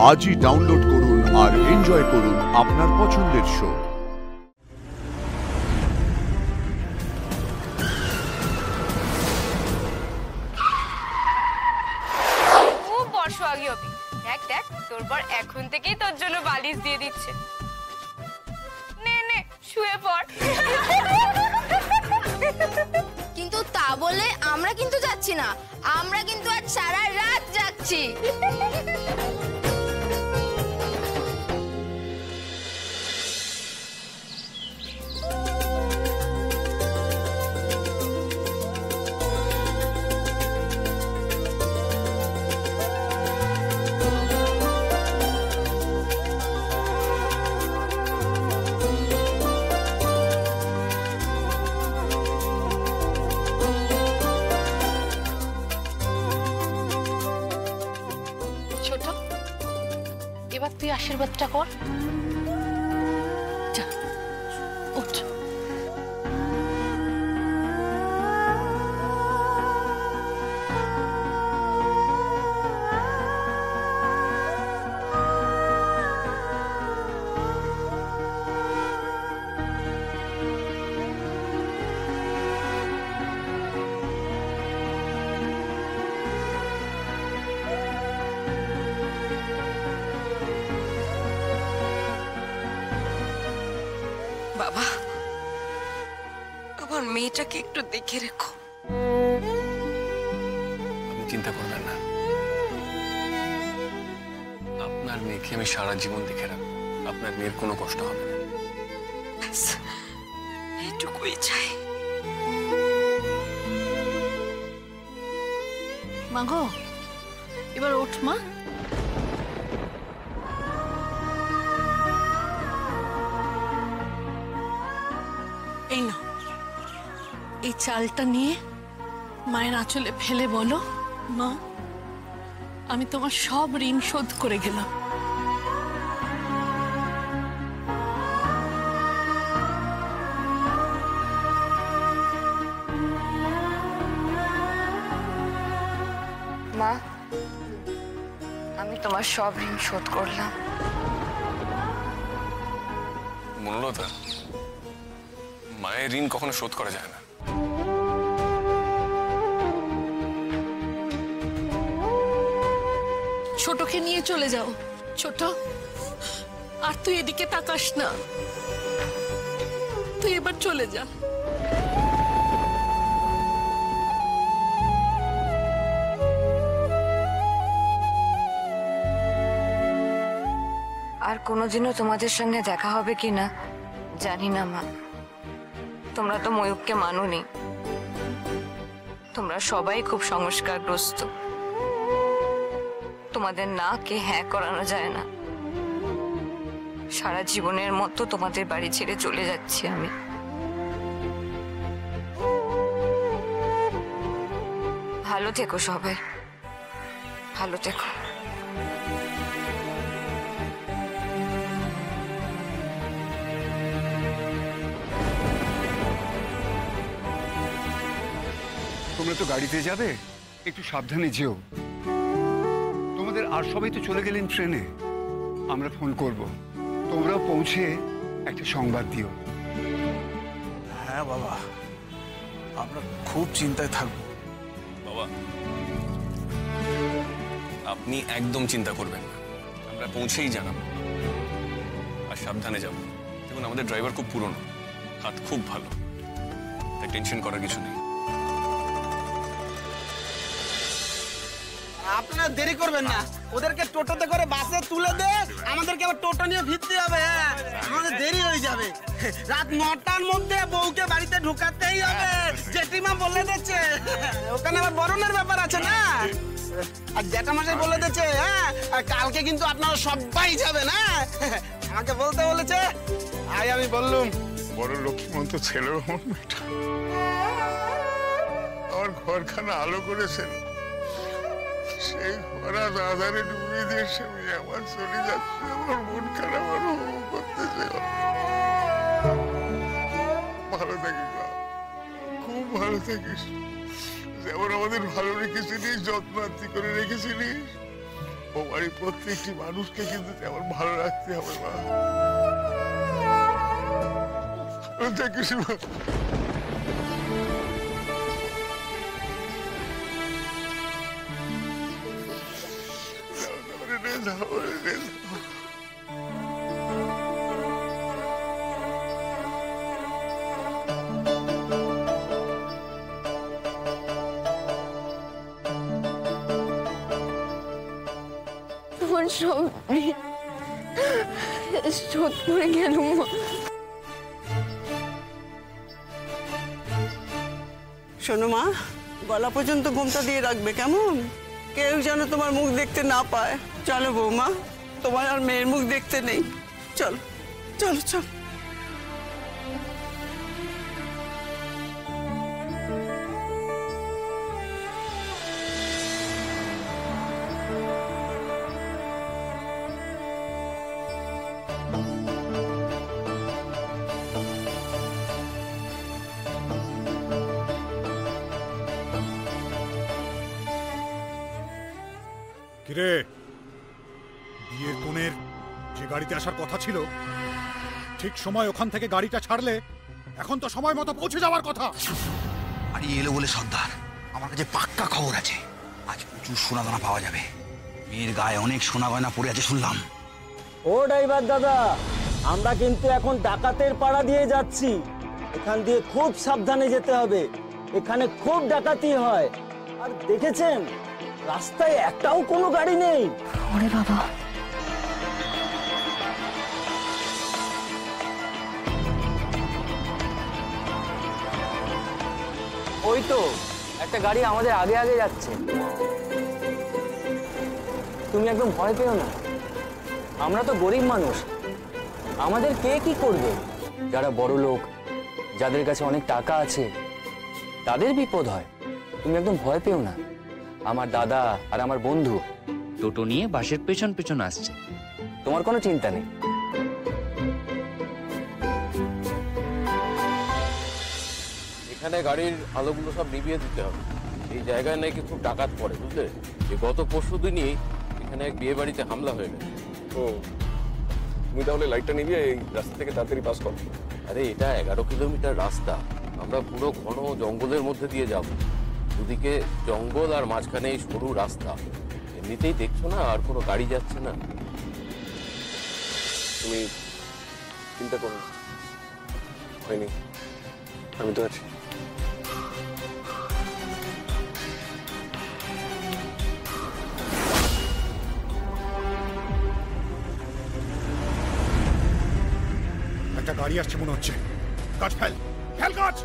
আজই ডাউনলোড করুন আর এনজয় করুন আপনার পছন্দের শো। খুব বর্ষাগী হবি। দেখ দেখ তোর বর এখন থেকেই তোর জন্য বালিশ দিয়ে দিচ্ছে। নে নে শুয়ে পড়। কিন্তু তা বলে আমরা কিন্তু যাচ্ছি না, আমরা কিন্তু আজ সারা রাত যাচ্ছি। ছোট, এবার তুই আশীর্বাদটা কর। যা ওঠ। বাবা, আমার মেয়েটাকে একটু দেখে রেখো। আপনি চিন্তা করবেন না, আপনার মেয়েকে আমি সারা জীবন দেখে রাখবো। আপনার মেয়ের কোনো কষ্ট হবে না। ব্যাস, এটুকুই চাই। মা গো, এবার ওঠ মা। এই নাও, এই চালটা নিয়ে মায়ের আঁচলে ফেলে বলো, মা আমি তোমার সব ঋণ শোধ করে গেলাম। মা, আমি তোমার সব ঋণ শোধ করলাম। মনোলতা, মায়ের ঋণ কখনো শোধ করা যায় না। ছোটকে নিয়ে চলে যাও। ছোট, আর তুই এদিকে তাকাস না, তুই এবার চলে যা। আর কোনোদিনও তোমাদের সঙ্গে দেখা হবে কিনা জানি না মা। তোমরা তো ময়ূককে মানোনি, তোমরা সবাই খুব সংস্কারগ্রস্ত। তোমাদের না কে হ্যাঁ করানো যায় না। সারা জীবনের মতো তোমাদের বাড়ি ছেড়ে চলে যাচ্ছি আমি। ভালো থেকো সবাই, ভালো থেকো। তোমরা তো গাড়িতে যাবে, একটু সাবধানে যেও। তোমাদের আর সবাই তো চলে গেলেন ট্রেনে, আমরা ফোন করব, তোমরাও পৌঁছে একটা সংবাদ দিও। হ্যাঁ বাবা, আমরা খুব চিন্তায় থাকবো। বাবা, আপনি একদম চিন্তা করবেন না, আমরা পৌঁছেই জানাবো। আর সাবধানে যাব। দেখুন, আমাদের ড্রাইভার খুব পুরনো, হাত খুব ভালো, তাই টেনশন করার কিছু নেই। আপনারা দেরি করবেন না, ওদেরকে টোটোতে করে বাসে তুলে দে, আমাদেরকে আবার টোটো নিয়ে ফিরতে হবে। আমাদের দেরি হয়ে যাবে। রাত 9টার মধ্যে বউকে বাড়িতে ঢুকাতেই হবে, জেঠিমা বলে দিচ্ছে। ওখানে আবার বরণের ব্যাপার আছে না, আর জ্যাঠামশাই বলে দিচ্ছে। হ্যাঁ, আর কালকে কিন্তু আপনারা সবাই যাবেন। হ্যাঁ, আমাকে বলতে বলেছে, আমি বললুম বড় লক্ষ্মীমন্ত ছেলের মেয়েটা আমার ঘরখানা আলো করেছিল, সেই ঘোড়া আধারে ডুবিয়ে দিয়ে সে আমার চলে যাচ্ছে। আমার মন খারাপ আরো করতেছে। ভালো থাকিস, খুব ভালো থাকিস। যেমন আমাদের ভালো রেখেছিলিস, যত্ন আত্মি করে রেখেছিলিস, ও বাড়ির প্রত্যেকটি মানুষকে কিন্তু তেমন ভালো রাখতে হবে মা। Thank you Shiba. তোমার সব শোধ করে গেল মা। শোনো মা, গলা পর্যন্ত ঘোমটা দিয়ে রাখবে কেমন? কেউ যেন তোমার মুখ দেখতে না পায়। চলো বৌমা, তোমার আর মেয়ের মুখ দেখতে নেই। চলো চলো চলো। কিরে, বিয়ের কোণের যে গাড়িতে আসার কথা ছিল ঠিক সময় ওখান থেকে গাড়িটা ছাড়লে এখন তো সময় মতো পৌঁছে যাওয়ার কথা। আর এলো বলে সর্দার, আমার কাছে পাক্কা খবর আছে, আজ প্রচুর সোনা দানা পাওয়া যাবে। মেয়ের গায়ে অনেক সোনা গয়না পড়ে আছে শুনলাম। ও ড্রাইভার দাদা, আমরা কিন্তু এখন ডাকাতের পাড়া দিয়ে যাচ্ছি। এখান দিয়ে খুব সাবধানে যেতে হবে, এখানে খুব ডাকাতি হয়। আর দেখেছেন রাস্তায় একটাও কোনো গাড়ি নেই। ওরে বাবা, ওই তো একটা গাড়ি আমাদের আগে আগে যাচ্ছে। তুমি একদম ভয় পেও না, আমরা তো গরিব মানুষ, আমাদের কে কি করবে? যারা বড় লোক, যাদের কাছে অনেক টাকা আছে, তাদের বিপদ হয়। তুমি একদম ভয় পেও না। আমার দাদা আর আমার বন্ধু টোটো নিয়ে বাসের পেছন পেছন আসছে, তোমার কোনো চিন্তা নেই। এখানে গাড়ির আলোগুলো সব নিভিয়ে দিতে হবে। এই জায়গায় নাকি খুব ডাকাত পড়ে, বুঝলে? যে গত পরশু দিনই এখানে এক বিয়ে বাড়িতে হামলা হয়ে গেছে। ও, তুমি তাহলে লাইটটা নিভিয়ে এই রাস্তা থেকে তাড়াতাড়ি পাস করো। আরে এটা 11 কিলোমিটার রাস্তা, আমরা পুরো ঘন জঙ্গলের মধ্যে দিয়ে যাব। দুদিকে জঙ্গল আর মাঝখানে এই সরু রাস্তা। এমনিতেই দেখছো না আর কোনো গাড়ি যাচ্ছে না। তুমি চিন্তা করো না, হয়নি, আমি তো আছি। একটা গাড়ি আসছে মনে হচ্ছে। কাজ ফেল, ফেল কাজ।